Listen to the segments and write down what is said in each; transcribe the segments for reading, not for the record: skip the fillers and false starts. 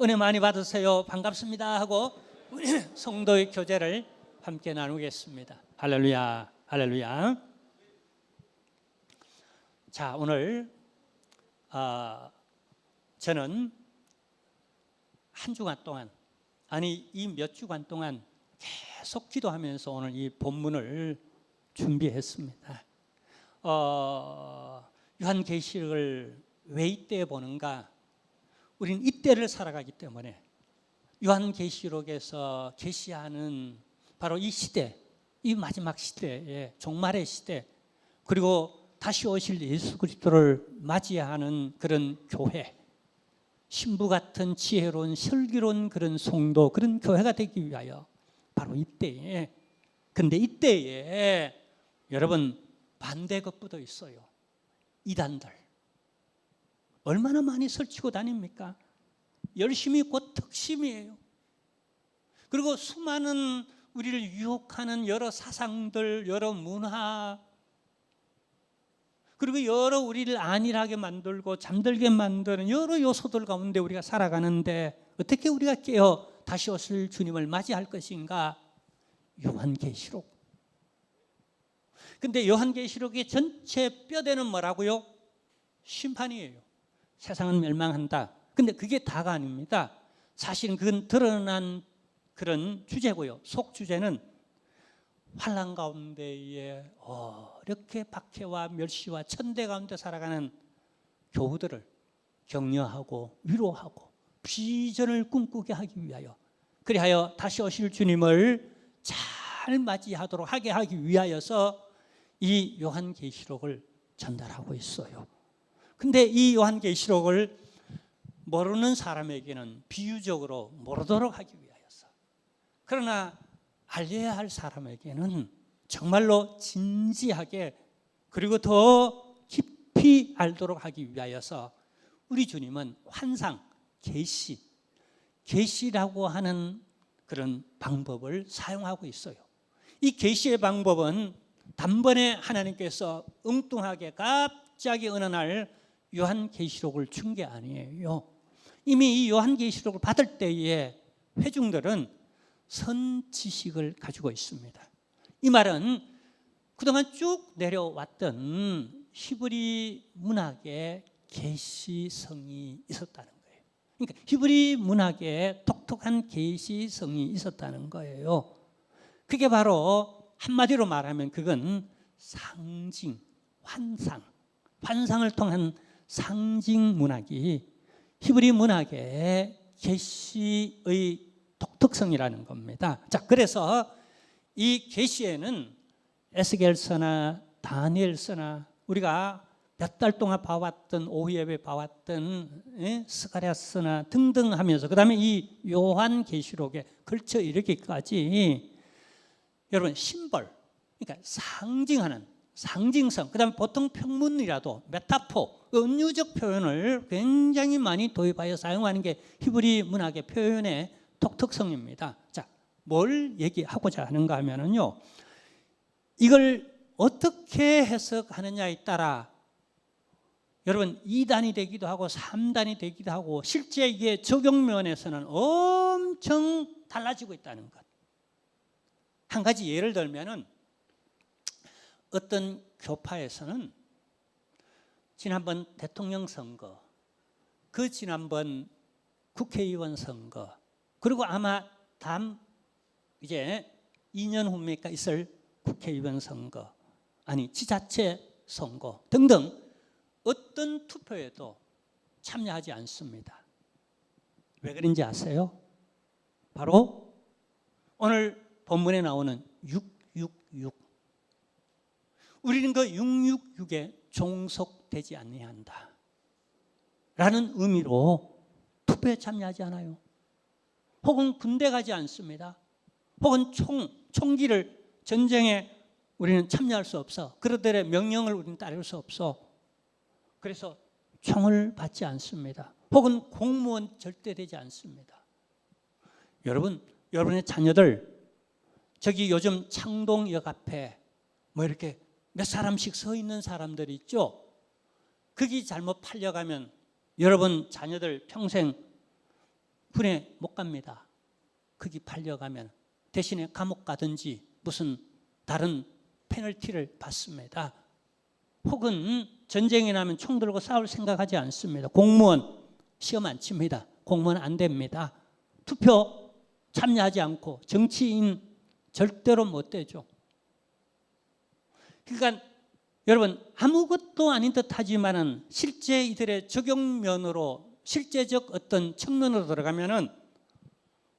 은혜 많이 받으세요. 반갑습니다 하고 우리 성도의 교제를 함께 나누겠습니다. 할렐루야, 할렐루야. 자, 오늘 저는 한 주간 동안, 아니 이 몇 주간 동안 계속 기도하면서 오늘 이 본문을 준비했습니다. 요한계시록을 왜 이때 보는가? 우리는 이때를 살아가기 때문에 요한계시록에서 계시하는 바로 이 시대, 이 마지막 시대의 종말의 시대, 그리고 다시 오실 예수 그리스도를 맞이하는 그런 교회, 신부 같은 지혜로운 슬기로운 그런 성도, 그런 교회가 되기 위하여 바로 이때에, 근데 이때에 여러분 반대급부도 있어요. 이단들 얼마나 많이 설치고 다닙니까? 열심히 곧 특심이에요. 그리고 수많은 우리를 유혹하는 여러 사상들, 여러 문화, 그리고 여러 우리를 안일하게 만들고 잠들게 만드는 여러 요소들 가운데 우리가 살아가는데 어떻게 우리가 깨어 다시 오실 주님을 맞이할 것인가? 요한계시록. 근데 요한계시록의 전체 뼈대는 뭐라고요? 심판이에요. 세상은 멸망한다. 근데 그게 다가 아닙니다. 사실은 그건 드러난 그런 주제고요. 속주제는 환난 가운데에 어렵게 박해와 멸시와 천대 가운데 살아가는 교우들을 격려하고 위로하고 비전을 꿈꾸게 하기 위하여, 그리하여 다시 오실 주님을 잘 맞이하도록 하게 하기 위하여서 이 요한계시록을 전달하고 있어요. 근데 이 요한계시록을 모르는 사람에게는 비유적으로 모르도록 하기 위하여서, 그러나 알려야 할 사람에게는 정말로 진지하게 그리고 더 깊이 알도록 하기 위하여서 우리 주님은 환상, 계시라고 하는 그런 방법을 사용하고 있어요. 이 계시의 방법은 단번에 하나님께서 엉뚱하게 갑자기 어느 날 요한계시록을 준 게 아니에요. 이미 이 요한계시록을 받을 때에 회중들은 선지식을 가지고 있습니다. 이 말은 그동안 쭉 내려왔던 히브리 문학의 계시성이 있었다는 거예요. 그러니까 히브리 문학에 독특한 계시성이 있었다는 거예요. 그게 바로 한마디로 말하면 그건 상징, 환상을 통한 상징 문학이 히브리 문학의 계시의 독특성이라는 겁니다. 자, 그래서 이 계시에는 에스겔서나 다니엘서나 우리가 몇 달 동안 봐왔던 오후예배 봐왔던 스가랴서나 등등 하면서 그 다음에 이 요한계시록에 걸쳐 이르기까지 여러분 심벌, 그러니까 상징하는 상징성, 그 다음에 보통 평문이라도 메타포, 은유적 표현을 굉장히 많이 도입하여 사용하는 게 히브리 문학의 표현의 독특성입니다. 자, 뭘 얘기하고자 하는가 하면요, 이걸 어떻게 해석하느냐에 따라 여러분 2단이 되기도 하고 3단이 되기도 하고 실제 이게 적용면에서는 엄청 달라지고 있다는 것. 한 가지 예를 들면은 어떤 교파에서는 지난번 대통령 선거, 그 지난번 국회의원 선거, 그리고 아마 다음 이제 2년 후입니까 있을 국회의원 선거, 아니 지자체 선거 등등 어떤 투표에도 참여하지 않습니다. 왜 그런지 아세요? 바로 오늘 본문에 나오는 666. 우리는 그 666에 종속되지 아니한다 라는 의미로 투표에 참여하지 않아요. 혹은 군대 가지 않습니다. 혹은 총기를 전쟁에 우리는 참여할 수 없어. 그들의 명령을 우리는 따를 수 없어. 그래서 총을 받지 않습니다. 혹은 공무원 절대 되지 않습니다. 여러분의 자녀들 저기 요즘 창동역 앞에 뭐 이렇게 몇 사람씩 서 있는 사람들이 있죠. 거기 잘못 팔려가면 여러분 자녀들 평생 군에 못 갑니다. 거기 팔려가면 대신에 감옥 가든지 무슨 다른 페널티를 받습니다. 혹은 전쟁이 나면 총 들고 싸울 생각하지 않습니다. 공무원 시험 안 칩니다. 공무원 안 됩니다. 투표 참여하지 않고 정치인 절대로 못 되죠. 그러니까 여러분 아무것도 아닌 듯 하지만은 실제 이들의 적용면으로 실제적 어떤 측면으로 들어가면은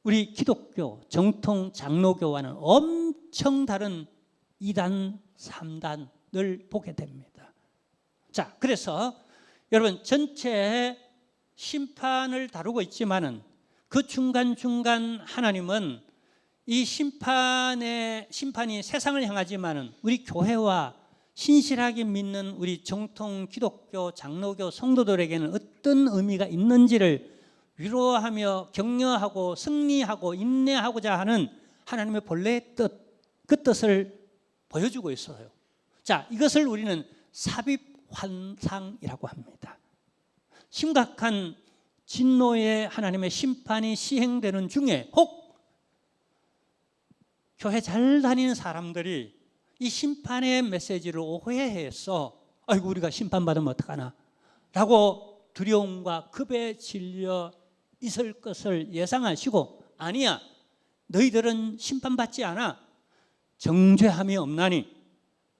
우리 기독교 정통 장로교와는 엄청 다른 2단, 3단을 보게 됩니다. 자, 그래서 여러분 전체 심판을 다루고 있지만은 그 중간중간 하나님은 이 심판이 세상을 향하지만은 우리 교회와 신실하게 믿는 우리 정통 기독교 장로교 성도들에게는 어떤 의미가 있는지를 위로하며 격려하고 승리하고 인내하고자 하는 하나님의 본래의 뜻, 그 뜻을 보여주고 있어요. 자, 이것을 우리는 삽입환상이라고 합니다. 심각한 진노의 하나님의 심판이 시행되는 중에 혹 교회 잘 다니는 사람들이 이 심판의 메시지를 오해해서 아이고 우리가 심판받으면 어떡하나 라고 두려움과 급에 질려 있을 것을 예상하시고 아니야 너희들은 심판받지 않아 정죄함이 없나니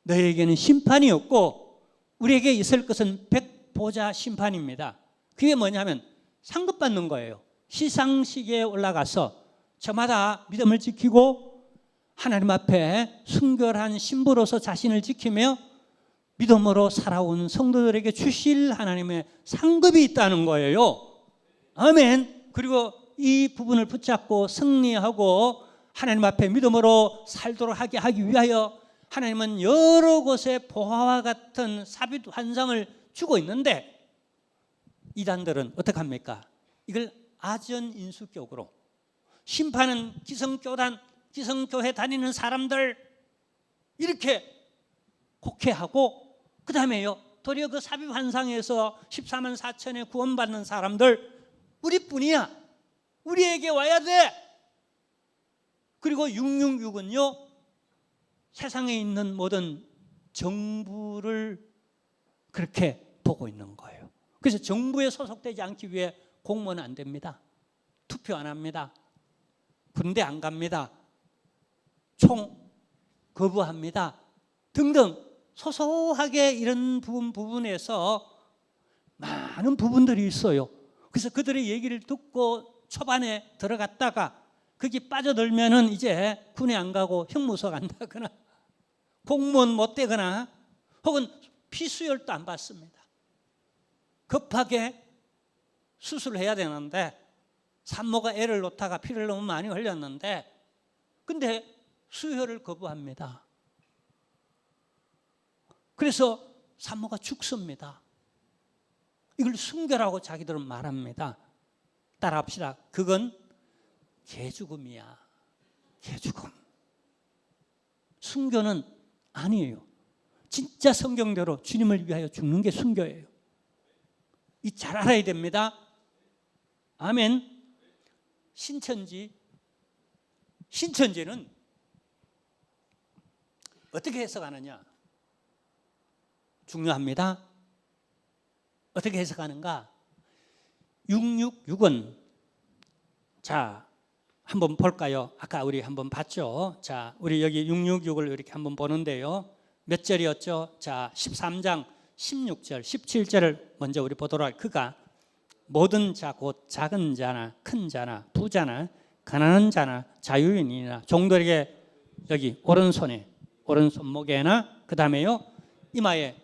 너희에게는 심판이 없고 우리에게 있을 것은 백보자 심판입니다. 그게 뭐냐면 상급받는 거예요. 시상식에 올라가서 저마다 믿음을 지키고 하나님 앞에 순결한 신부로서 자신을 지키며 믿음으로 살아온 성도들에게 주실 하나님의 상급이 있다는 거예요. 아멘. 그리고 이 부분을 붙잡고 승리하고 하나님 앞에 믿음으로 살도록 하게 하기 위하여 하나님은 여러 곳에 보화와 같은 삽입 환상을 주고 있는데 이단들은 어떻게 합니까? 이걸 아전인수격으로 심판은 기성교단, 기성교회 다니는 사람들 이렇게 곡해하고 그 다음에요 도리어 그 삽입 환상에서 14만 4천에 구원받는 사람들 우리뿐이야. 우리에게 와야 돼. 그리고 666은요 세상에 있는 모든 정부를 그렇게 보고 있는 거예요. 그래서 정부에 소속되지 않기 위해 공무원 안 됩니다. 투표 안 합니다. 군대 안 갑니다. 총 거부합니다. 등등 소소하게 이런 부분에서 많은 부분들이 있어요. 그래서 그들의 얘기를 듣고 초반에 들어갔다가 거기 빠져들면은 이제 군에 안 가고 형무소 간다거나 공무원 못 되거나 혹은 피수혈도 안 받습니다. 급하게 수술을 해야 되는데 산모가 애를 놓다가 피를 너무 많이 흘렸는데 근데 수혈을 거부합니다. 그래서 산모가 죽습니다. 이걸 순결하고 자기들은 말합니다. 따라합시다. 그건 개죽음이야. 개죽음. 순교는 아니에요. 진짜 성경대로 주님을 위하여 죽는 게 순교예요. 이 잘 알아야 됩니다. 아멘. 신천지는 어떻게 해석하느냐? 중요합니다. 어떻게 해석하는가? 666은 자 한번 볼까요? 아까 우리 한번 봤죠. 자 우리 여기 666을 이렇게 한번 보는데요. 몇 절이었죠? 자 13장 16절 17절을 먼저 우리 보도록 할게요. 그가 모든 자 곧 작은 자나 큰 자나 부자나 가난한 자나 자유인이나 종들에게 여기 오른손목에나 그 다음에요 이마에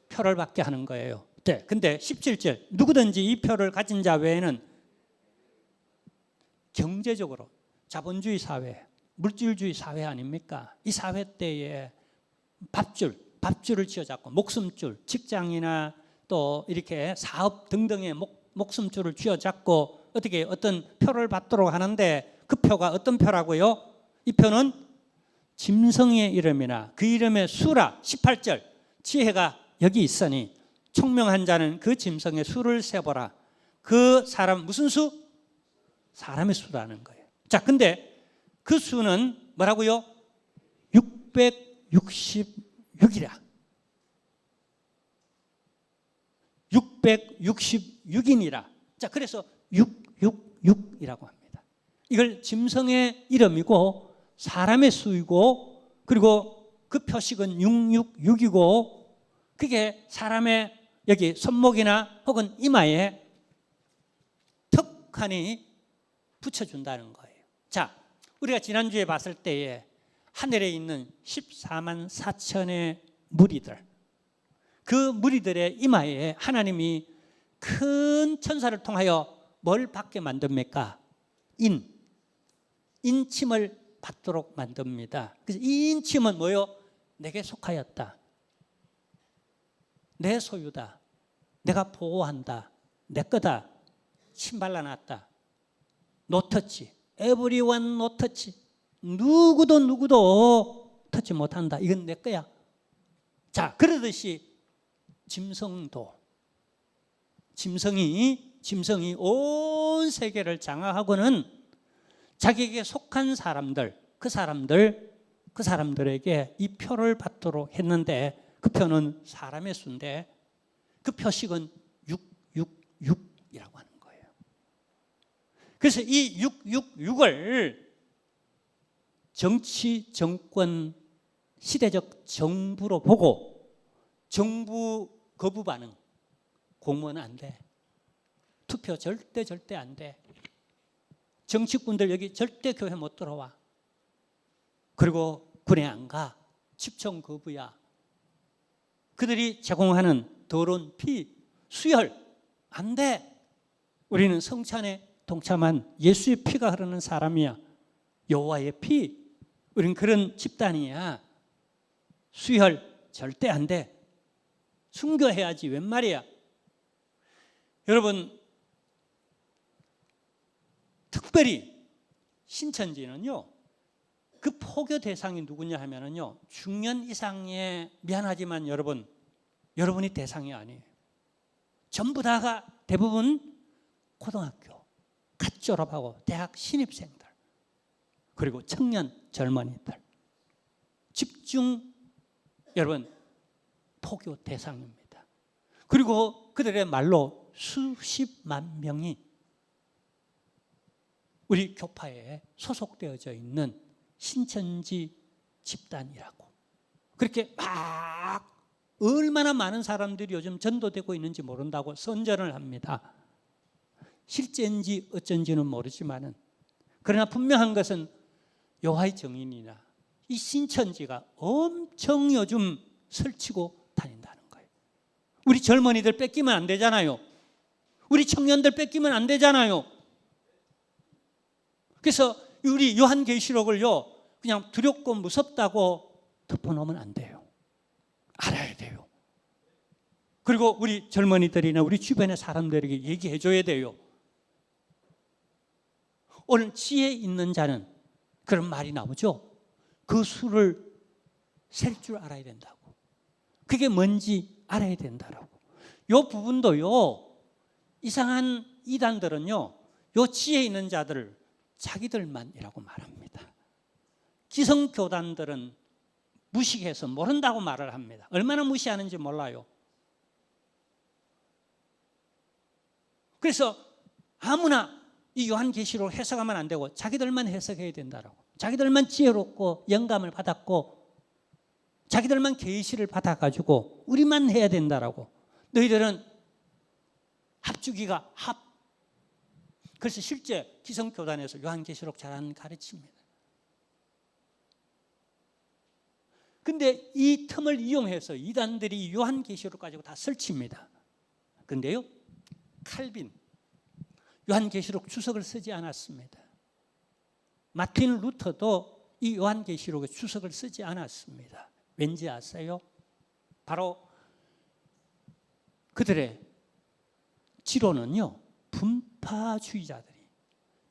표를 받게 하는 거예요. 네. 근데 17절 누구든지 이 표를 가진 자 외에는 경제적으로 자본주의 사회, 물질주의 사회 아닙니까? 이 사회 때에 밥줄을 쥐어잡고 목숨줄, 직장이나 또 이렇게 사업 등등의 목숨줄을 쥐어잡고 어떻게 어떤 표를 받도록 하는데 그 표가 어떤 표라고요? 이 표는 짐승의 이름이나 그 이름의 수라 18절 지혜가 여기 있으니 총명한 자는 그 짐승의 수를 세보라. 그 사람 무슨 수? 사람의 수라는 거예요. 자, 근데 그 수는 뭐라고요? 666이라. 666인이라. 자, 그래서 666이라고 합니다. 이걸 짐승의 이름이고 사람의 수이고 그리고 그 표식은 666이고 그게 사람의 여기 손목이나 혹은 이마에 턱하니 붙여준다는 거예요. 자, 우리가 지난주에 봤을 때에 하늘에 있는 14만 4천의 무리들, 그 무리들의 이마에 하나님이 큰 천사를 통하여 뭘 받게 만듭니까? 인침을 받도록 만듭니다. 그래서 이 인침은 뭐요? 내게 속하였다. 내 소유다. 내가 보호한다. 내 거다. 침 발라놨다. 노터치. 에브리원 노터치. 누구도 터치 못한다. 이건 내 거야. 자, 그러듯이 짐승이 온 세계를 장악하고는 자기에게 속한 사람들, 그 사람들에게 이 표를 받도록 했는데 그 표는 사람의 수인데 그 표식은 666이라고 하는 거예요. 그래서 이 666을 정치, 정권, 시대적 정부로 보고 정부 거부 반응, 공무원은 안 돼. 투표 절대 안 돼. 정치꾼들 여기 절대 교회 못 들어와. 그리고 군에 안 가. 집총 거부야. 그들이 제공하는 더러운 피, 수혈 안 돼. 우리는 성찬에 동참한 예수의 피가 흐르는 사람이야. 여호와의 피. 우리는 그런 집단이야. 수혈 절대 안 돼. 순교해야지 웬 말이야. 여러분, 특별히 신천지는요, 그 포교 대상이 누구냐 하면은요, 중년 이상의, 미안하지만 여러분이 대상이 아니에요. 전부 다가 대부분 고등학교 갓 졸업하고 대학 신입생들, 그리고 청년 젊은이들, 집중 여러분 포교 대상입니다. 그리고 그들의 말로 수십만 명이 우리 교파에 소속되어져 있는 신천지 집단이라고. 그렇게 막 얼마나 많은 사람들이 요즘 전도되고 있는지 모른다고 선전을 합니다. 실제인지 어쩐지는 모르지만은, 그러나 분명한 것은 여호와의 증인이나 이 신천지가 엄청 요즘 설치고 다닌다는 거예요. 우리 젊은이들 뺏기면 안 되잖아요. 우리 청년들 뺏기면 안 되잖아요. 그래서 우리 요한계시록을요, 그냥 두렵고 무섭다고 덮어놓으면 안 돼요. 알아야 돼요. 그리고 우리 젊은이들이나 우리 주변의 사람들에게 얘기해 줘야 돼요. 오늘 지혜 있는 자는, 그런 말이 나오죠. 그 수를 셀 줄 알아야 된다고. 그게 뭔지 알아야 된다라고. 요 부분도요, 이상한 이단들은요, 요 지혜 있는 자들을 자기들만이라고 말합니다. 기성교단들은 무식해서 모른다고 말을 합니다. 얼마나 무시하는지 몰라요. 그래서 아무나 이 요한계시록 해석하면 안 되고 자기들만 해석해야 된다라고. 자기들만 지혜롭고 영감을 받았고 자기들만 계시를 받아가지고 우리만 해야 된다라고. 너희들은 합주기가 그래서 실제 기성교단에서 요한계시록 잘 안 가르칩니다. 근데 이 틈을 이용해서 이단들이 요한계시록 가지고 다 설칩니다. 근데요, 칼빈 요한계시록 주석을 쓰지 않았습니다. 마틴 루터도 이 요한계시록에 주석을 쓰지 않았습니다. 왠지 아세요? 바로 그들의 지론은요, 분파주의자들이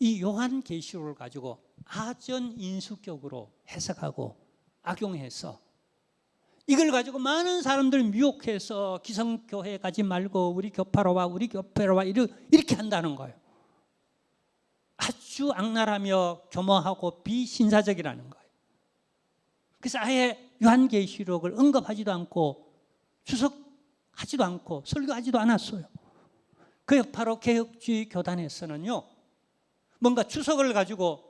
이 요한계시록을 가지고 아전인수격으로 해석하고 악용해서 이걸 가지고 많은 사람들 미혹해서 기성교회 가지 말고 우리 교파로 와, 우리 교회로 와, 이렇게 한다는 거예요. 아주 아주 악랄하며 교모하고 비신사적이라는 거예요. 그래서 아예 요한계시록을 언급하지도 않고 주석하지도 않고 설교하지도 않았어요. 그 바로 개혁주의 교단에서는요, 뭔가 주석을 가지고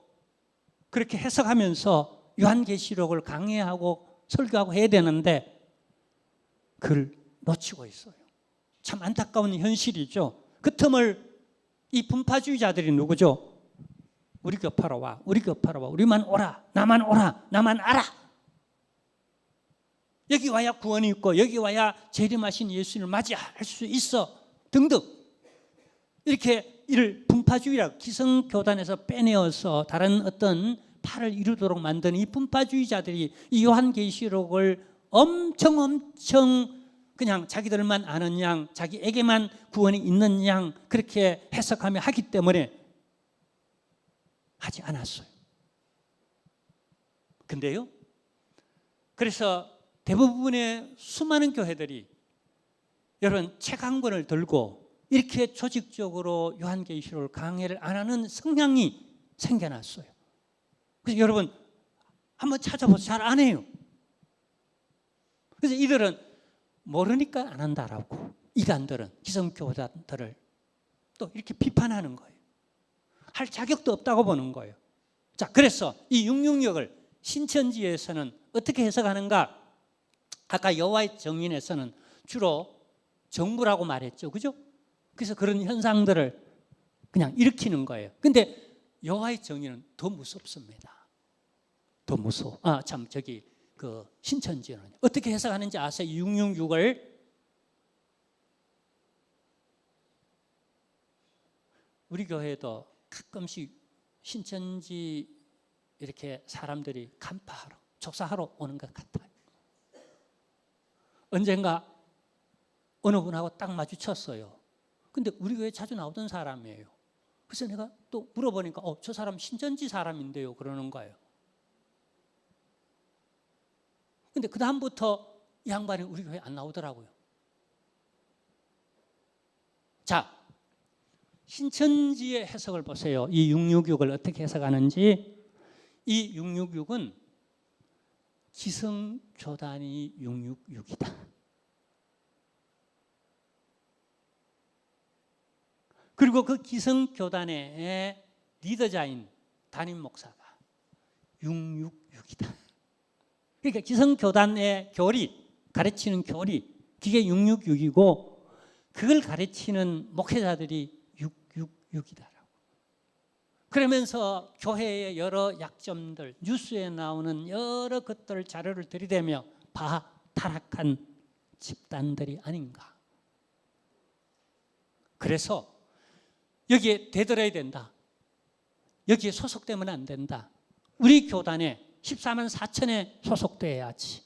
그렇게 해석하면서 요한계시록을 강해하고 설교하고 해야 되는데 그걸 놓치고 있어요. 참 안타까운 현실이죠. 그 틈을 이 분파주의자들이 누구죠? 우리 교파로 와, 우리 교파로 와, 우리만 오라, 나만 오라, 나만 알아. 여기 와야 구원이 있고 여기 와야 재림하신 예수님을 맞이할 수 있어 등등. 이렇게 이를 분파주의라고 기성교단에서 빼내어서 다른 어떤 파를 이루도록 만든 이 분파주의자들이 이 요한계시록을 엄청 그냥 자기들만 아는 양, 자기에게만 구원이 있는 양 그렇게 해석하며 하기 때문에 하지 않았어요. 근데요, 그래서 대부분의 수많은 교회들이 여러분 책 한 권을 들고 이렇게 조직적으로 요한계시록을 강해를 안 하는 성향이 생겨났어요. 그래서 여러분 한번 찾아보세요. 잘 안 해요. 그래서 이들은 모르니까 안 한다라고, 이단들은 기성교단들을 또 이렇게 비판하는 거예요. 할 자격도 없다고 보는 거예요. 자, 그래서 이 666을 신천지에서는 어떻게 해석하는가? 아까 여호와의 증인에서는 주로 정부라고 말했죠, 그죠? 그래서 그런 현상들을 그냥 일으키는 거예요. 근데 여호와의 증인은 더 무섭습니다. 더 무서워. 그 신천지는 어떻게 해석하는지 아세요? 666을 우리 교회도 가끔씩 신천지 이렇게 사람들이 간파하러, 조사하러 오는 것 같아요. 언젠가 어느 분하고 딱 마주쳤어요. 근데 우리 교회 자주 나오던 사람이에요. 그래서 내가 또 물어보니까 저 사람 신천지 사람인데요 그러는 거예요. 근데 그 다음부터 이 양반이 우리 교회 안 나오더라고요. 자, 신천지의 해석을 보세요. 이 666을 어떻게 해석하는지. 이 666은 기성교단이 666이다. 그리고 그 기성교단의 리더자인 담임 목사가 666이다. 그러니까 기성교단의 교리, 가르치는 교리, 그게 666이고 그걸 가르치는 목회자들이 666이다라고. 그러면서 교회의 여러 약점들, 뉴스에 나오는 여러 것들 자료를 들이대며 타락한 집단들이 아닌가. 그래서 여기에 되돌아야 된다. 여기에 소속되면 안 된다. 우리 교단에 14만 4천에 소속돼야지.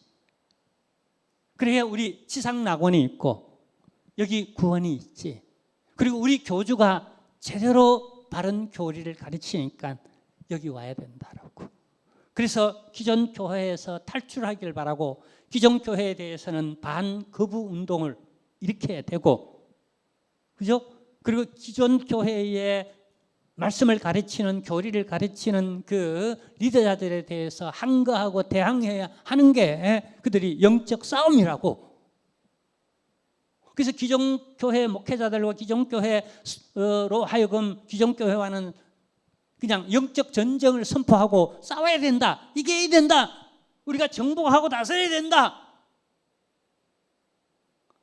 그래야 우리 지상낙원이 있고 여기 구원이 있지. 그리고 우리 교주가 제대로 바른 교리를 가르치니까 여기 와야 된다라고. 그래서 기존 교회에서 탈출하길 바라고 기존 교회에 대해서는 반거부 운동을 일으켜야 되고, 그죠? 그리고 기존 교회의 말씀을 가르치는, 교리를 가르치는 그 리더자들에 대해서 항거하고 대항해야 하는 게 그들이 영적 싸움이라고. 그래서 기존교회 목회자들과 기존교회로 하여금 기존교회와는 그냥 영적 전쟁을 선포하고 싸워야 된다. 이겨야 된다. 우리가 정복하고 나서야 된다.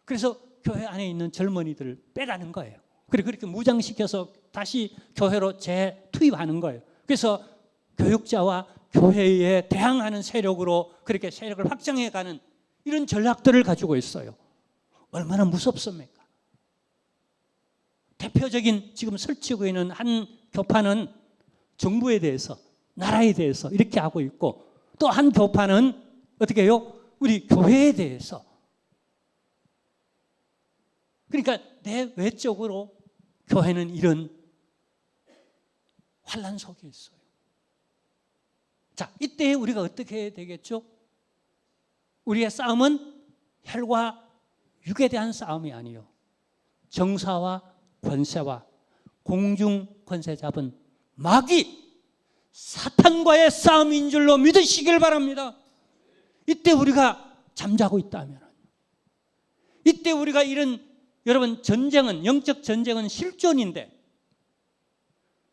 그래서 교회 안에 있는 젊은이들을 빼가는 거예요. 그리고 그렇게 무장시켜서 다시 교회로 재투입하는 거예요. 그래서 교육자와 교회에 대항하는 세력으로 그렇게 세력을 확장해가는 이런 전략들을 가지고 있어요. 얼마나 무섭습니까? 대표적인 지금 설치고 있는 한 교파는 정부에 대해서, 나라에 대해서 이렇게 하고 있고, 또 한 교파는 어떻게 해요? 우리 교회에 대해서. 그러니까 내 외적으로 교회는 이런 환란 속에 있어요. 자, 이때 우리가 어떻게 해야 되겠죠? 우리의 싸움은 혈과 육에 대한 싸움이 아니요, 정사와 권세와 공중 권세 잡은 마귀, 사탄과의 싸움인 줄로 믿으시길 바랍니다. 이때 우리가 잠자고 있다면, 이때 우리가 이런, 여러분, 전쟁은, 영적 전쟁은 실존인데,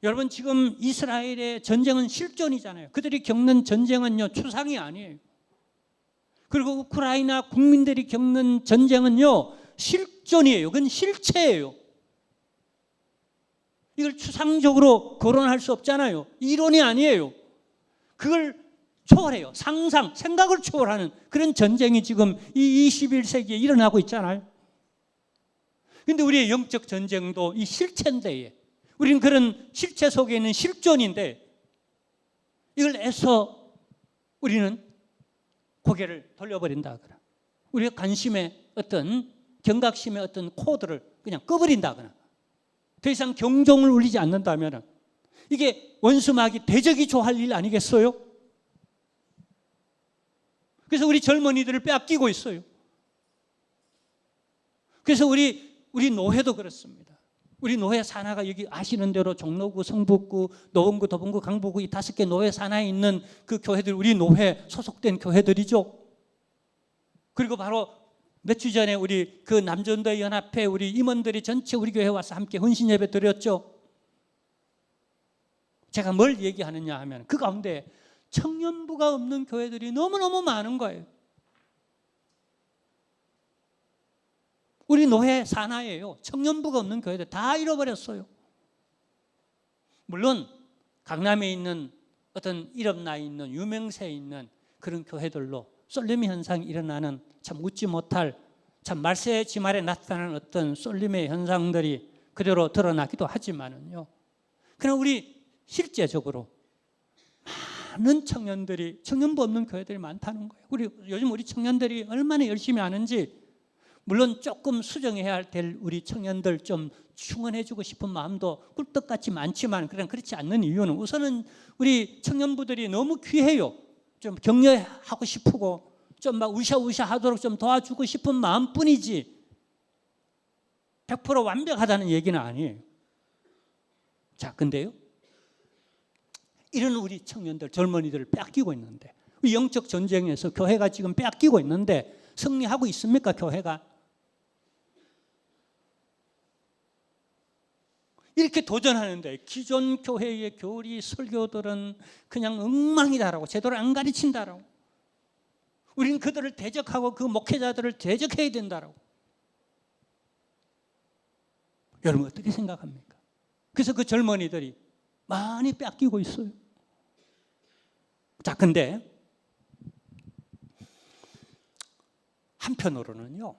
여러분 지금 이스라엘의 전쟁은 실존이잖아요. 그들이 겪는 전쟁은요, 추상이 아니에요. 그리고 우크라이나 국민들이 겪는 전쟁은요, 실존이에요. 그건 실체예요. 이걸 추상적으로 거론할 수 없잖아요. 이론이 아니에요. 그걸 초월해요. 상상, 생각을 초월하는 그런 전쟁이 지금 이 21세기에 일어나고 있잖아요. 그런데 우리의 영적 전쟁도 이 실체인데, 우리는 그런 실체 속에 있는 실존인데, 이걸 애써 우리는 고개를 돌려버린다. 우리의 관심의 어떤, 경각심의 어떤 코드를 그냥 꺼버린다거나, 더 이상 경종을 울리지 않는다면, 이게 원수마귀 대적이 좋아할 일 아니겠어요? 그래서 우리 젊은이들을 빼앗기고 있어요. 그래서 우리 노회도 그렇습니다. 우리 노회 산하가 여기 아시는 대로 종로구, 성북구, 노원구, 도봉구, 강북구 이 5개 노회 산하에 있는 그 교회들, 우리 노회 소속된 교회들이죠. 그리고 바로 몇 주 전에 우리 그 남전도 연합회 우리 임원들이 전체 우리 교회에 와서 함께 헌신 예배 드렸죠. 제가 뭘 얘기하느냐 하면 그 가운데 청년부가 없는 교회들이 너무너무 많은 거예요. 우리 노회 산하예요. 청년부가 없는 교회들 다 잃어버렸어요. 물론 강남에 있는 어떤 이름 나 있는 유명세에 있는 그런 교회들로 쏠림의 현상이 일어나는 참 웃지 못할, 참 말세 지말에 나타나는 어떤 쏠림의 현상들이 그대로 드러나기도 하지만은요, 그러나 우리 실제적으로 많은 청년들이, 청년부 없는 교회들이 많다는 거예요. 요즘 우리 청년들이 얼마나 열심히 하는지, 물론 조금 수정해야 될 우리 청년들 좀 충원해주고 싶은 마음도 꿀떡같이 많지만, 그냥 그렇지 않는 이유는 우선은 우리 청년부들이 너무 귀해요. 좀 격려하고 싶고 좀 막 우샤우샤 하도록 좀 도와주고 싶은 마음뿐이지 100% 완벽하다는 얘기는 아니에요. 자, 근데요, 이런 우리 청년들, 젊은이들을 빼앗기고 있는데, 우리 영적 전쟁에서 교회가 지금 빼앗기고 있는데 승리하고 있습니까, 교회가? 이렇게 도전하는데 기존 교회의 교리 설교들은 그냥 엉망이다라고, 제대로 안 가르친다라고, 우리는 그들을 대적하고 그 목회자들을 대적해야 된다라고. 여러분 어떻게 생각합니까? 그래서 그 젊은이들이 많이 뺏기고 있어요. 자, 근데 한편으로는요,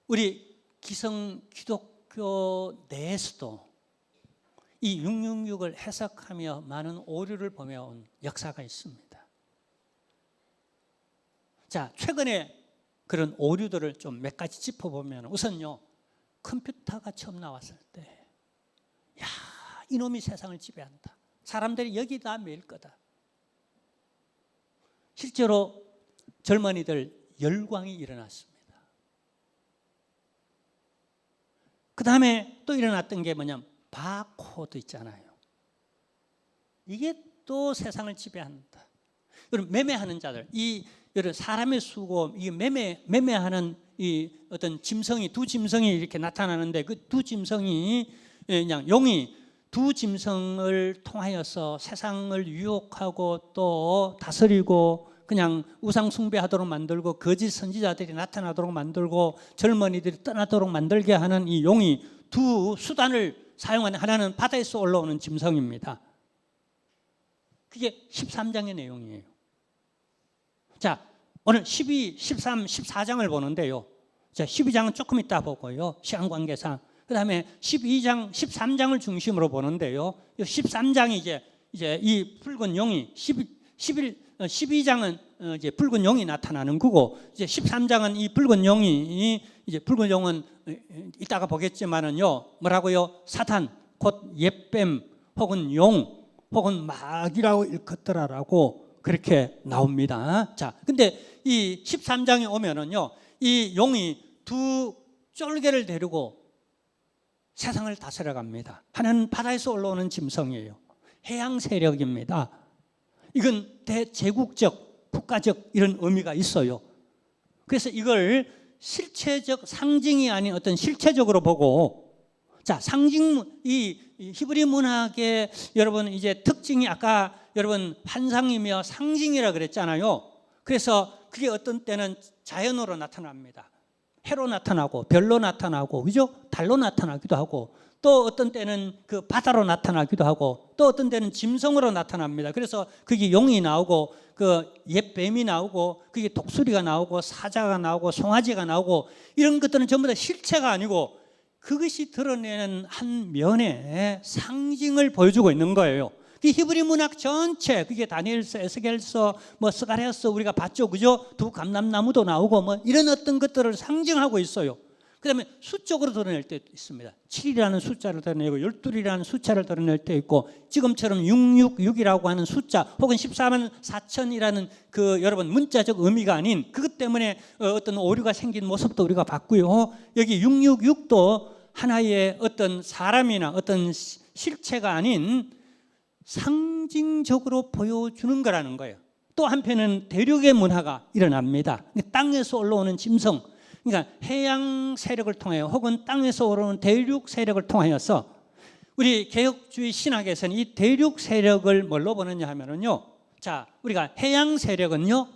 우리 기성 기독교 내에서도 이 666을 해석하며 많은 오류를 범해온 역사가 있습니다. 자, 최근에 그런 오류들을 좀 몇 가지 짚어보면, 우선요, 컴퓨터가 처음 나왔을 때, 야, 이놈이 세상을 지배한다. 사람들이 여기다 매일 거다. 실제로 젊은이들 열광이 일어났습니다. 그 다음에 또 일어났던 게 뭐냐면 바코드 있잖아요. 이게 또 세상을 지배한다. 그럼 매매하는 자들, 여러 사람의 수고, 이 매매하는 이 어떤 짐승이, 두 짐승이 이렇게 나타나는데, 그 두 짐승이 그냥 용이 두 짐승을 통하여서 세상을 유혹하고 또 다스리고 그냥 우상 숭배하도록 만들고 거짓 선지자들이 나타나도록 만들고 젊은이들이 떠나도록 만들게 하는 이 용이 두 수단을 사용하는, 하나는 바다에서 올라오는 짐승입니다. 그게 13장의 내용이에요. 자, 오늘 12, 13, 14장을 보는데요. 자, 12장은 조금 이따 보고요, 시간 관계상. 그 다음에 12장, 13장을 중심으로 보는데요. 13장이 이제 이 붉은 용이 12장은 이제 붉은 용이 나타나는 거고, 이제 13장은 이 붉은 용이, 이제 붉은 용은 이따가 보겠지만은요, 뭐라고요? 사탄, 곧 옛뱀 혹은 용 혹은 마귀라고 일컫더라라고 그렇게 나옵니다. 자, 근데 이 13장에 오면은요, 이 용이 두 쫄개를 데리고 세상을 다스려갑니다. 하나는 바다에서 올라오는 짐승이에요. 해양 세력입니다. 이건 대제국적, 국가적 이런 의미가 있어요. 그래서 이걸 실체적 상징이 아닌 어떤 실체적으로 보고, 자, 이 히브리 문학의 여러분 이제 특징이 아까 여러분 환상이며 상징이라 그랬잖아요. 그래서 그게 어떤 때는 자연으로 나타납니다. 해로 나타나고 별로 나타나고, 그죠? 달로 나타나기도 하고, 또 어떤 때는 그 바다로 나타나기도 하고, 또 어떤 때는 짐승으로 나타납니다. 그래서 그게 용이 나오고 그 옛뱀이 나오고 그게 독수리가 나오고 사자가 나오고 송아지가 나오고, 이런 것들은 전부 다 실체가 아니고 그것이 드러내는 한 면의 상징을 보여주고 있는 거예요. 그 히브리 문학 전체, 그게 다니엘서, 에스겔서, 뭐 스가랴서 우리가 봤죠, 그죠? 두 감람나무도 나오고 뭐 이런 어떤 것들을 상징하고 있어요. 그다음에 수적으로 드러낼 때 있습니다. 7이라는 숫자를 드러내고 12이라는 숫자를 드러낼 때 있고, 지금처럼 666이라고 하는 숫자 혹은 14만 4천이라는 그 여러분 문자적 의미가 아닌 그것 때문에 어떤 오류가 생긴 모습도 우리가 봤고요. 여기 666도 하나의 어떤 사람이나 어떤 실체가 아닌 상징적으로 보여주는 거라는 거예요. 또 한편은 대륙의 문화가 일어납니다. 땅에서 올라오는 짐승, 그러니까 해양 세력을 통하여 혹은 땅에서 올라오는 대륙 세력을 통하여서 우리 개혁주의 신학에서는 이 대륙 세력을 뭘로 보느냐 하면은요, 자, 우리가 해양 세력은요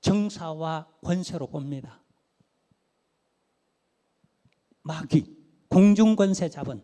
정사와 권세로 봅니다. 마귀, 공중권세 잡은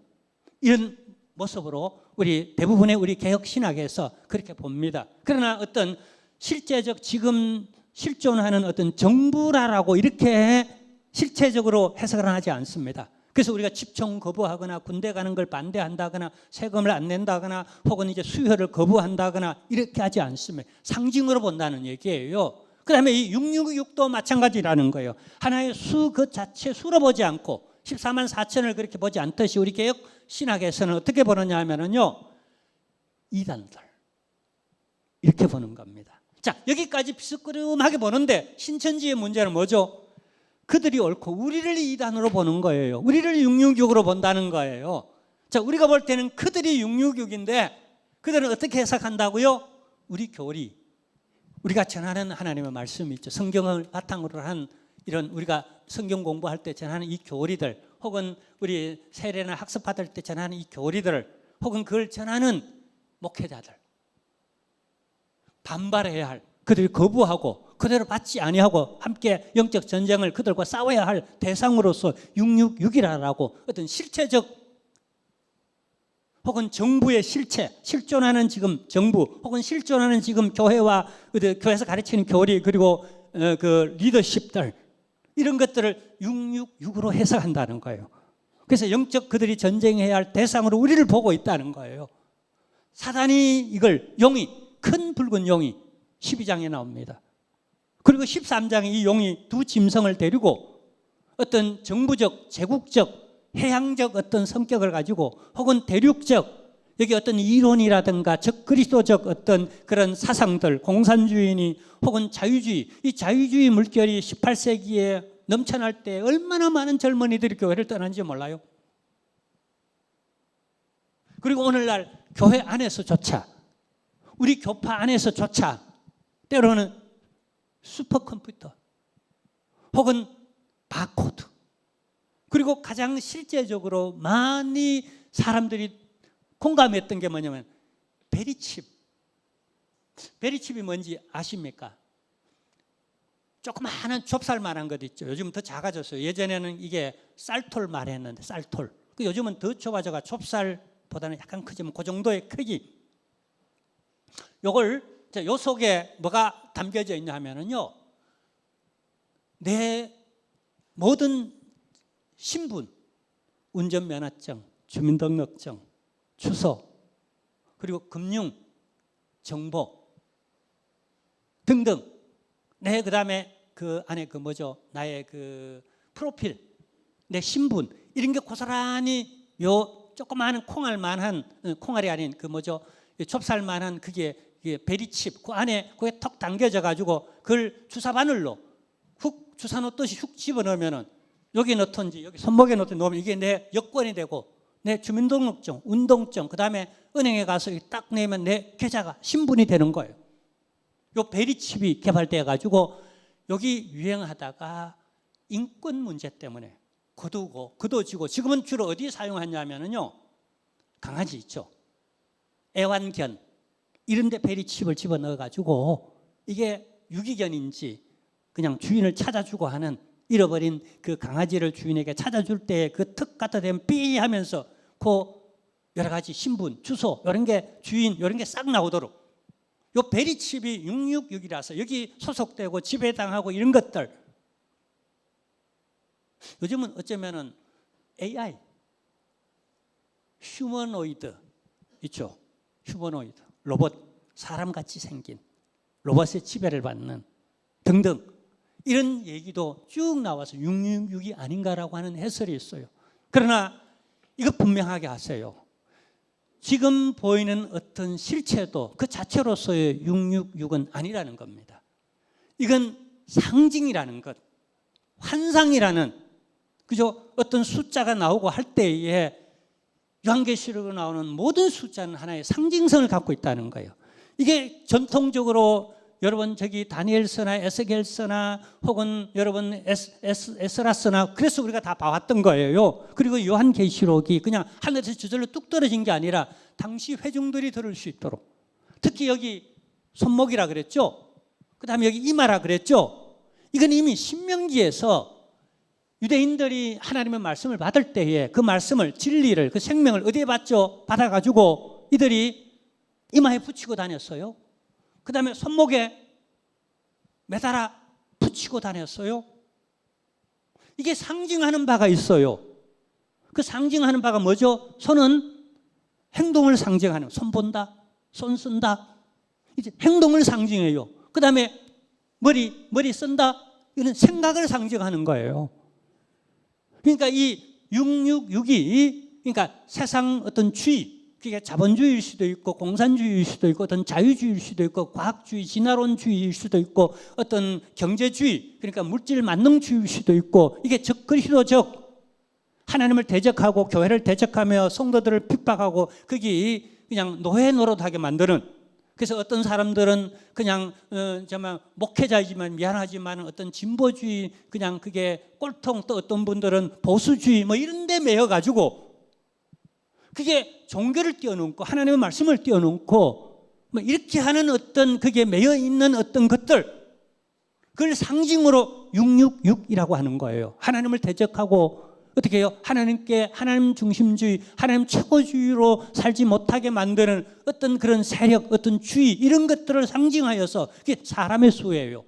이런 모습으로 우리 대부분의 우리 개혁 신학에서 그렇게 봅니다. 그러나 어떤 실제적 지금 실존하는 어떤 정부라고 이렇게 실체적으로 해석을 하지 않습니다. 그래서 우리가 집총 거부하거나 군대 가는 걸 반대한다거나 세금을 안 낸다거나 혹은 이제 수혈을 거부한다거나 이렇게 하지 않습니다. 상징으로 본다는 얘기예요. 그 다음에 이 666도 마찬가지라는 거예요. 하나의 수 그 자체 수로 보지 않고 14만 4천을 그렇게 보지 않듯이 우리 개혁 신학에서는 어떻게 보느냐 하면은요, 이단들 이렇게 보는 겁니다. 자, 여기까지 비스끄름하게 보는데 신천지의 문제는 뭐죠? 그들이 옳고 우리를 이단으로 보는 거예요. 우리를 666으로 본다는 거예요. 자, 우리가 볼 때는 그들이 666인데 그들은 어떻게 해석한다고요? 우리 교리, 우리가 전하는 하나님의 말씀이 있죠. 성경을 바탕으로 한 이런 우리가 성경 공부할 때 전하는 이 교리들, 혹은 우리 세례나 학습 받을 때 전하는 이 교리들을, 혹은 그걸 전하는 목회자들, 반발해야 할, 그들이 거부하고 그대로 받지 아니하고 함께 영적 전쟁을 그들과 싸워야 할 대상으로서 666이라고 어떤 실체적 혹은 정부의 실체, 실존하는 지금 정부 혹은 실존하는 지금 교회와 교회에서 가르치는 교리, 그리고 그 리더십들, 이런 것들을 666으로 해석한다는 거예요. 그래서 영적 그들이 전쟁해야 할 대상으로 우리를 보고 있다는 거예요. 사단이 이걸, 용이, 큰 붉은 용이 12장에 나옵니다. 그리고 13장에 이 용이 두 짐승을 데리고 어떤 정부적, 제국적, 해양적 어떤 성격을 가지고 혹은 대륙적, 여기 어떤 이론이라든가 적그리스도적 어떤 그런 사상들, 공산주의니 혹은 자유주의, 이 자유주의 물결이 18세기에 넘쳐날 때 얼마나 많은 젊은이들이 교회를 떠난지 몰라요. 그리고 오늘날 교회 안에서조차, 우리 교파 안에서조차 때로는 슈퍼컴퓨터 혹은 바코드, 그리고 가장 실제적으로 많이 사람들이 공감했던 게 뭐냐면 베리칩. 베리칩이 뭔지 아십니까? 조그마한 좁쌀만한 것 있죠. 요즘 더 작아졌어요. 예전에는 이게 쌀톨 말했는데, 쌀톨. 요즘은 더 좁아져가 좁쌀보다는 약간 크지만 그 정도의 크기. 요걸, 요 속에 뭐가 담겨져 있냐 하면은요, 내 모든 신분, 운전면허증, 주민등록증, 주소, 그리고 금융 정보 등등, 내 그다음에 그 안에 그 뭐죠, 나의 그 프로필, 내 신분, 이런 게 고스란히 요 조그마한 콩알만한, 콩알이 아닌 그 뭐죠, 좁쌀만한 그게 베리칩, 그 안에 그게 턱 당겨져 가지고 그걸 주사 바늘로 훅 주사 놓듯이 훅 집어넣으면은 여기 넣든지 여기 손목에 넣든지 놓으면 이게 내 여권이 되고 내 주민등록증, 운동증, 그 다음에 은행에 가서 딱 내면 내 계좌가 신분이 되는 거예요. 요 베리칩이 개발되어 가지고 여기 유행하다가 인권 문제 때문에 거둬지고 지금은 주로 어디에 사용하냐면요, 강아지 있죠, 애완견 이런 데 베리칩을 집어넣어 가지고 이게 유기견인지 그냥 주인을 찾아주고 하는, 잃어버린 그 강아지를 주인에게 찾아줄 때 그 턱 갖다 대면 삐 하면서 그 여러 가지 신분, 주소 이런 게 주인 이런 게 싹 나오도록 요 베리칩이 666이라서 여기 소속되고 지배당하고 이런 것들, 요즘은 어쩌면은 AI, 휴머노이드 있죠. 휴머노이드, 로봇, 사람같이 생긴 로봇의 지배를 받는 등등 이런 얘기도 쭉 나와서 666이 아닌가라고 하는 해설이 있어요. 그러나 이거 분명하게 하세요. 지금 보이는 어떤 실체도 그 자체로서의 666은 아니라는 겁니다. 이건 상징이라는 것, 환상이라는, 그죠? 어떤 숫자가 나오고 할 때에 요한계시록에 나오는 모든 숫자는 하나의 상징성을 갖고 있다는 거예요. 이게 전통적으로 여러분 저기 다니엘서나 에스겔서나 혹은 여러분 에스라서나 그래서 우리가 다 봐왔던 거예요. 그리고 요한계시록이 그냥 하늘에서 저절로 뚝 떨어진 게 아니라 당시 회중들이 들을 수 있도록, 특히 여기 손목이라 그랬죠. 그 다음에 여기 이마라 그랬죠. 이건 이미 신명기에서 유대인들이 하나님의 말씀을 받을 때에 그 말씀을, 진리를, 그 생명을 어디에 받죠? 받아가지고 이들이 이마에 붙이고 다녔어요. 그 다음에 손목에 매달아 붙이고 다녔어요. 이게 상징하는 바가 있어요. 그 상징하는 바가 뭐죠? 손은 행동을 상징하는, 손 본다, 손 쓴다, 이제 행동을 상징해요. 그 다음에 머리 쓴다, 이는 생각을 상징하는 거예요. 그러니까 이 666이 그러니까 세상 어떤 주의, 그게 자본주의일 수도 있고 공산주의일 수도 있고 어떤 자유주의일 수도 있고 과학주의, 진화론주의일 수도 있고 어떤 경제주의, 그러니까 물질 만능주의일 수도 있고, 이게 적그리스도적 하나님을 대적하고 교회를 대적하며 성도들을 핍박하고 거기 그냥 노예 노릇하게 만드는, 그래서 어떤 사람들은 그냥 정말 목회자이지만 미안하지만 어떤 진보주의 그냥 그게 꼴통, 또 어떤 분들은 보수주의 뭐 이런 데 매여 가지고 그게 종교를 띄워놓고 하나님의 말씀을 띄워놓고 뭐 이렇게 하는 어떤 그게 매여 있는 어떤 것들, 그걸 상징으로 666이라고 하는 거예요. 하나님을 대적하고 어떻게 해요? 하나님께 하나님 중심주의, 하나님 최고주의로 살지 못하게 만드는 어떤 그런 세력, 어떤 주의 이런 것들을 상징하여서 그게 사람의 수예요.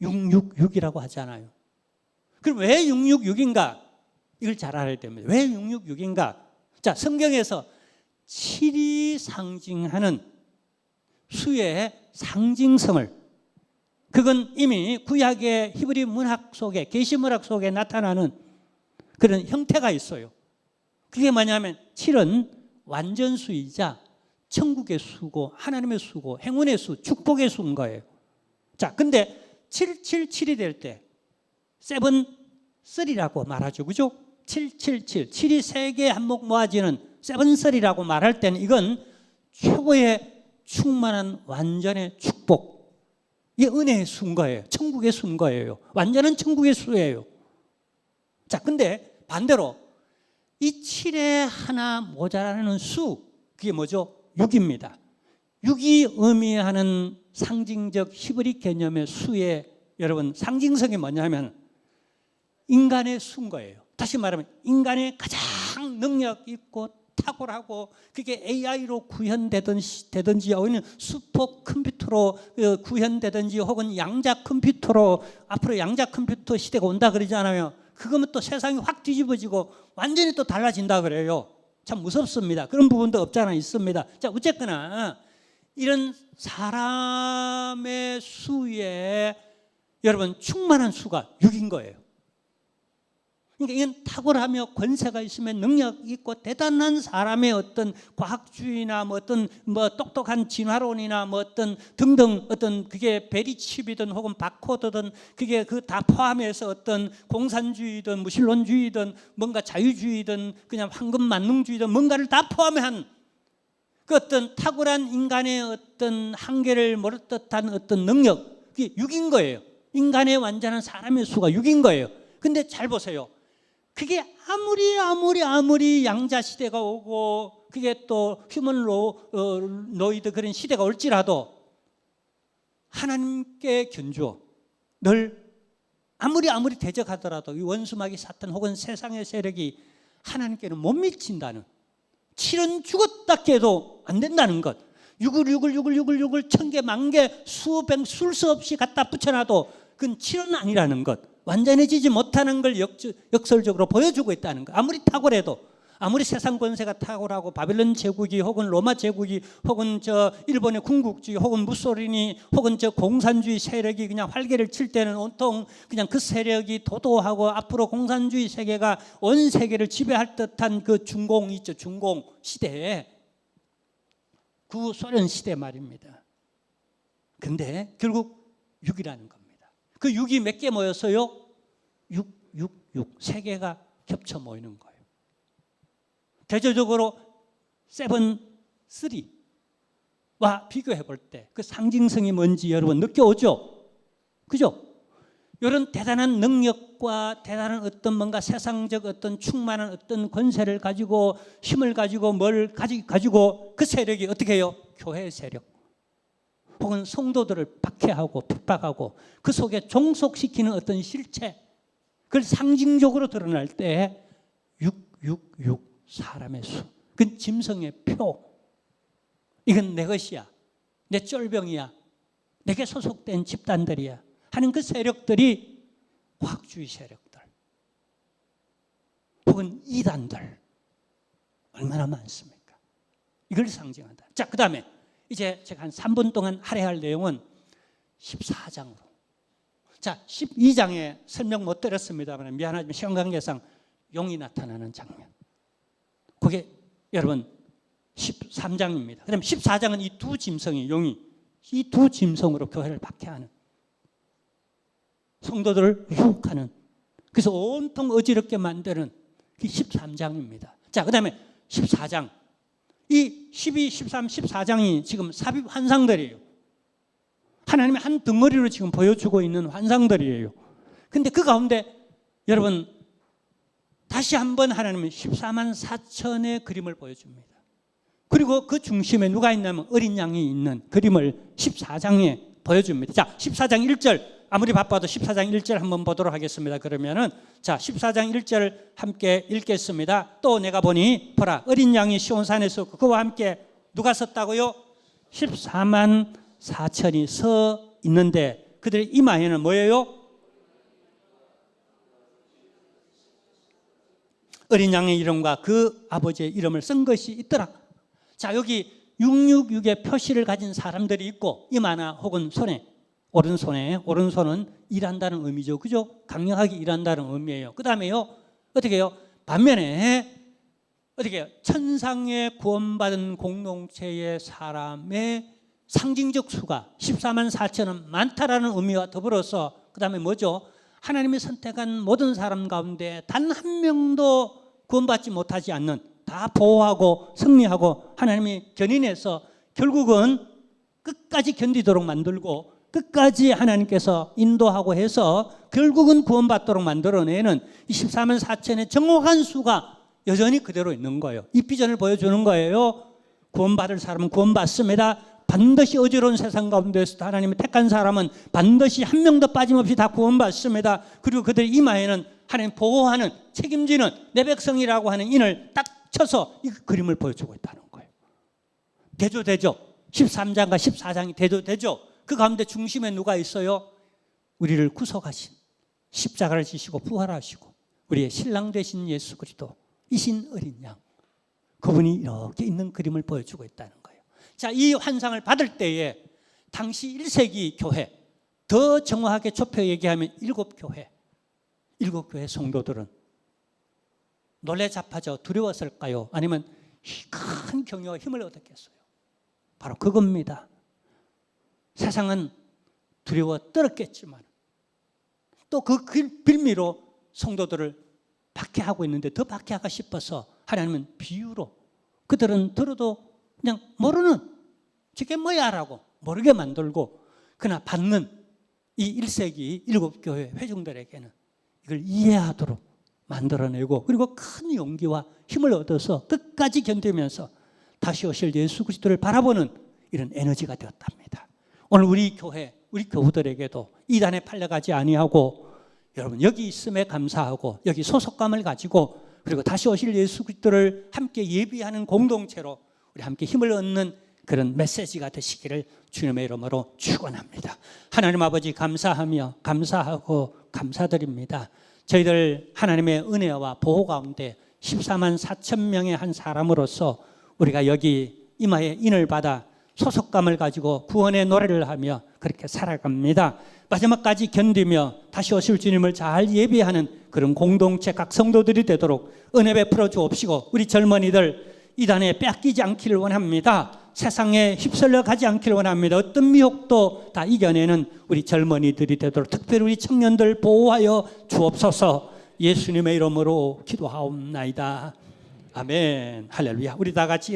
666이라고 하잖아요. 그럼 왜 666인가? 이걸 잘 알아야 됩니다. 왜 666인가? 자, 성경에서 7이 상징하는 수의 상징성을, 그건 이미 구약의 히브리 문학 속에, 계시 문학 속에 나타나는 그런 형태가 있어요. 그게 뭐냐면 7은 완전수이자 천국의 수고, 하나님의 수고, 행운의 수, 축복의 수인 거예요. 자, 근데 777이 될 때 7-3라고 말하죠. 그죠? 777, 7이 세 개 한몫 모아지는 7-3라고 말할 때는 이건 최고의 충만한 완전의 축복, 이게 은혜의 수인 거예요. 천국의 수인 거예요. 완전한 천국의 수예요. 자, 근데 반대로 이 7에 하나 모자라는 수, 그게 뭐죠? 6입니다. 6이 의미하는 상징적 히브리 개념의 수의 여러분 상징성이 뭐냐면 인간의 수인 거예요. 다시 말하면 인간의 가장 능력 있고 탁월하고 그게 AI로 구현되든지 아니면 슈퍼컴퓨터로 구현되든지 혹은 양자 컴퓨터로, 앞으로 양자 컴퓨터 시대가 온다 그러잖아요. 그거면 또 세상이 확 뒤집어지고 완전히 또 달라진다 그래요. 참 무섭습니다. 그런 부분도 없잖아 있습니다. 자, 어쨌거나 이런 사람의 수에 여러분 충만한 수가 6인 거예요. 그러니까 이건 탁월하며 권세가 있으면 능력 있고 대단한 사람의 어떤 과학주의나 뭐 어떤 뭐 똑똑한 진화론이나 뭐 어떤 등등 어떤 그게 베리칩이든 혹은 바코드든 그게 그 다 포함해서 어떤 공산주의든 무신론주의든 뭔가 자유주의든 그냥 황금 만능주의든 뭔가를 다 포함한 그 어떤 탁월한 인간의 어떤 한계를 모를 듯한 어떤 능력, 그게 6인 거예요. 인간의 완전한 사람의 수가 6인 거예요. 근데 잘 보세요. 그게 아무리 양자 시대가 오고 그게 또 휴먼노이드 그런 시대가 올지라도 하나님께 견주어 늘 아무리 대적하더라도 이 원수마귀 사탄 혹은 세상의 세력이 하나님께는 못 미친다는, 7은 죽었다 깨도 안 된다는 것, 6을 1000개 만개 수백 술 수 없이 갖다 붙여놔도 그건 7은 아니라는 것, 완전해지지 못하는 걸 역설적으로 보여주고 있다는 것. 아무리 탁월해도, 아무리 세상 권세가 탁월하고 바벨론 제국이 혹은 로마 제국이 혹은 저 일본의 군국주의 혹은 무솔리니 혹은 저 공산주의 세력이 그냥 활개를 칠 때는 온통 그냥 그 세력이 도도하고 앞으로 공산주의 세계가 온 세계를 지배할 듯한 그 중공 있죠. 중공 시대에, 구소련 시대 말입니다. 근데 결국 6이라는 겁니다. 그 6이 몇 개 모였어요? 6. 세 개가 겹쳐 모이는 거예요. 대조적으로 7, 3와 비교해 볼 때 그 상징성이 뭔지 여러분 느껴오죠? 그죠? 이런 대단한 능력과 대단한 어떤 뭔가 세상적 어떤 충만한 어떤 권세를 가지고 힘을 가지고 뭘 가지고 그 세력이 어떻게 해요? 교회 세력. 혹은 성도들을 박해하고 핍박하고 그 속에 종속시키는 어떤 실체, 그걸 상징적으로 드러날 때 6 사람의 수, 그건 짐승의 표, 이건 내 것이야, 내 쫄병이야, 내게 소속된 집단들이야 하는 그 세력들이 과학주의 세력들 혹은 이단들 얼마나 많습니까? 이걸 상징한다. 자, 그 다음에 이제 제가 한 3분 동안 할애할 내용은 14장으로. 자, 12장에 설명 못 드렸습니다만 미안하지만 시간 관계상 용이 나타나는 장면. 그게 여러분 13장입니다. 그다음에 14장은 이 두 짐승이, 용이 이 두 짐승으로 교회를 박해하는, 성도들을 유혹하는, 그래서 온통 어지럽게 만드는 그 13장입니다. 자, 그다음에 14장. 이 12, 13, 14장이 지금 삽입 환상들이에요. 하나님의 한 덩어리로 지금 보여주고 있는 환상들이에요. 근데 그 가운데 여러분 다시 한번 하나님은 14만 4천의 그림을 보여줍니다. 그리고 그 중심에 누가 있냐면 어린 양이 있는 그림을 14장에 보여줍니다. 자, 14장 1절, 아무리 바빠도 14장 1절 한번 보도록 하겠습니다. 그러면은 자, 14장 1절 함께 읽겠습니다. 또 내가 보니 보라, 어린 양이 시온산에서 그와 함께 누가 섰다고요? 14만 4천이 서 있는데 그들의 이마에는 뭐예요? 어린 양의 이름과 그 아버지의 이름을 쓴 것이 있더라. 자, 여기 666의 표시를 가진 사람들이 있고 이마나 혹은 손에, 오른손은 일한다는 의미죠. 그죠? 강력하게 일한다는 의미예요. 그 다음에요, 어떻게 해요? 반면에, 어떻게 해요? 천상에 구원받은 공동체의 사람의 상징적 수가 14만 4천은 많다라는 의미와 더불어서, 그 다음에 뭐죠? 하나님이 선택한 모든 사람 가운데 단 한 명도 구원받지 못하지 않는, 다 보호하고 승리하고 하나님이 견인해서 결국은 끝까지 견디도록 만들고 끝까지 하나님께서 인도하고 해서 결국은 구원받도록 만들어내는 이 14만 4천의 정확한 수가 여전히 그대로 있는 거예요. 이 비전을 보여주는 거예요. 구원받을 사람은 구원받습니다. 반드시 어지러운 세상 가운데서 하나님이 택한 사람은 반드시 한 명도 빠짐없이 다 구원받습니다. 그리고 그들의 이마에는 하나님 보호하는, 책임지는 내 백성이라고 하는 인을 딱 쳐서 이 그림을 보여주고 있다는 거예요. 대조되죠. 13장과 14장이 대조되죠. 그 가운데 중심에 누가 있어요? 우리를 구속하신, 십자가를 지시고 부활하시고 우리의 신랑 되신 예수 그리스도, 이신 어린 양, 그분이 이렇게 있는 그림을 보여주고 있다는 거예요. 자, 이 환상을 받을 때에 당시 1세기 교회, 더 정확하게 좁혀 얘기하면 7교회 성도들은 놀래 자빠져 두려웠을까요? 아니면 큰 경외와 힘을 얻었겠어요? 바로 그겁니다. 세상은 두려워 떨었겠지만 또 그 빌미로 성도들을 박해하고 있는데 더 박해하고 싶어서 하나님은 비유로 그들은 들어도 그냥 모르는 저게 뭐야 라고 모르게 만들고 그러나 받는 이 1세기 7교회 회중들에게는 이걸 이해하도록 만들어내고 그리고 큰 용기와 힘을 얻어서 끝까지 견디면서 다시 오실 예수 그리스도를 바라보는 이런 에너지가 되었답니다. 오늘 우리 교회, 우리 교우들에게도 이단에 팔려가지 아니하고 여러분 여기 있음에 감사하고 여기 소속감을 가지고 그리고 다시 오실 예수 그리스도를 함께 예비하는 공동체로 우리 함께 힘을 얻는 그런 메시지가 되시기를 주님의 이름으로 축원합니다. 하나님 아버지 감사하며 감사하고 감사드립니다. 저희들 하나님의 은혜와 보호 가운데 14만 4천 명의 한 사람으로서 우리가 여기 이마에 인을 받아 소속감을 가지고 구원의 노래를 하며 그렇게 살아갑니다. 마지막까지 견디며 다시 오실 주님을 잘 예비하는 그런 공동체 각 성도들이 되도록 은혜 베풀어 주옵시고 우리 젊은이들 이단에 뺏기지 않기를 원합니다. 세상에 휩쓸려 가지 않기를 원합니다. 어떤 미혹도 다 이겨내는 우리 젊은이들이 되도록 특별히 우리 청년들 보호하여 주옵소서. 예수님의 이름으로 기도하옵나이다. 아멘. 할렐루야. 우리 다 같이 일어나